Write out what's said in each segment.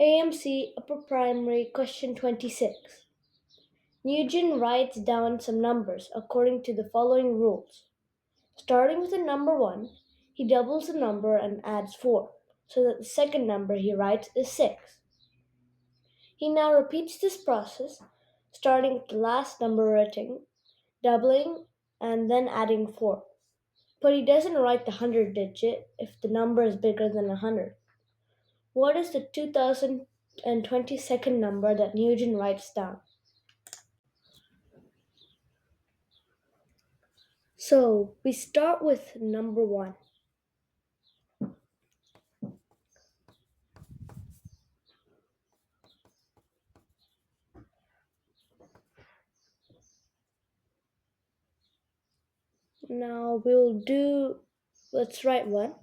AMC Upper Primary Question 26. Nugent writes down some numbers according to the following rules. Starting with the number 1, he doubles the number and adds 4, so that the second number he writes is 6. He now repeats this process, starting with the last number written, doubling, and then adding 4. But he doesn't write the 100 digit if the number is bigger than 100. What is the 2022nd number that Nugent writes down? So we start with number 1. Now let's write 1.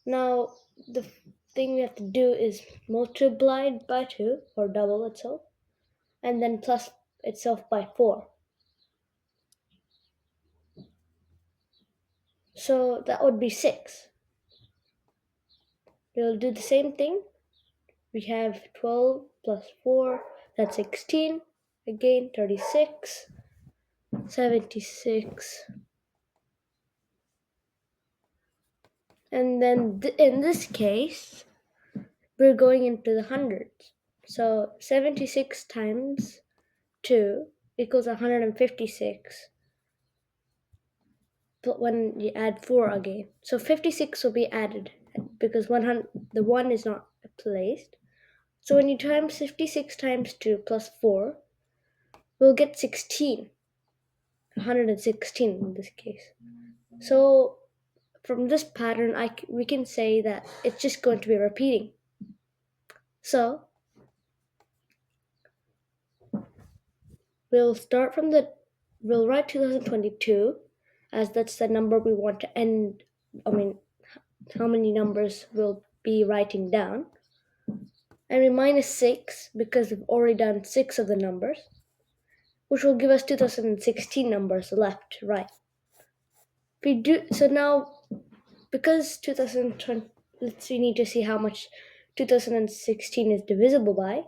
Now the thing we have to do is multiply it by 2 or double itself, and then plus itself by 4. So that would be 6. We'll do the same thing. We have 12 plus 4, that's 16. Again, 36, 76. And then in this case, we're going into the hundreds. So 76 times 2 equals 156. But when you add 4 again. So 56 will be added because the 1 is not placed. So when you times 56 times 2 plus 4, we'll get 16. 116 in this case. So from this pattern, we can say that it's just going to be repeating. So we'll write 2022 as that's the number we want to end. How many numbers we'll be writing down. And we minus 6 because we've already done 6 of the numbers, which will give us 2016 numbers left, right? So now, because 2020, we need to see how much 2016 is divisible by.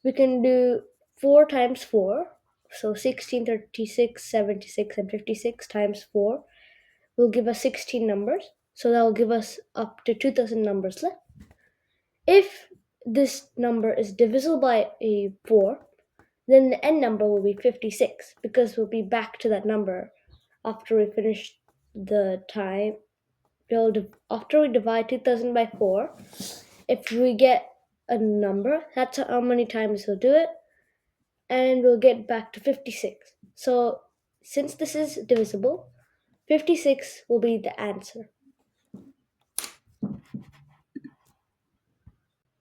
We can do 4 times 4, so 16, 36, 76, and 56 times 4 will give us 16 numbers. So that will give us up to 2000 numbers left. If this number is divisible by 4, then the end number will be 56 because we'll be back to that number after we finish the time. After we divide 2000 by 4, if we get a number, that's how many times we'll do it, and we'll get back to 56. So since this is divisible, 56 will be the answer.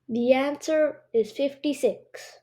The answer is 56.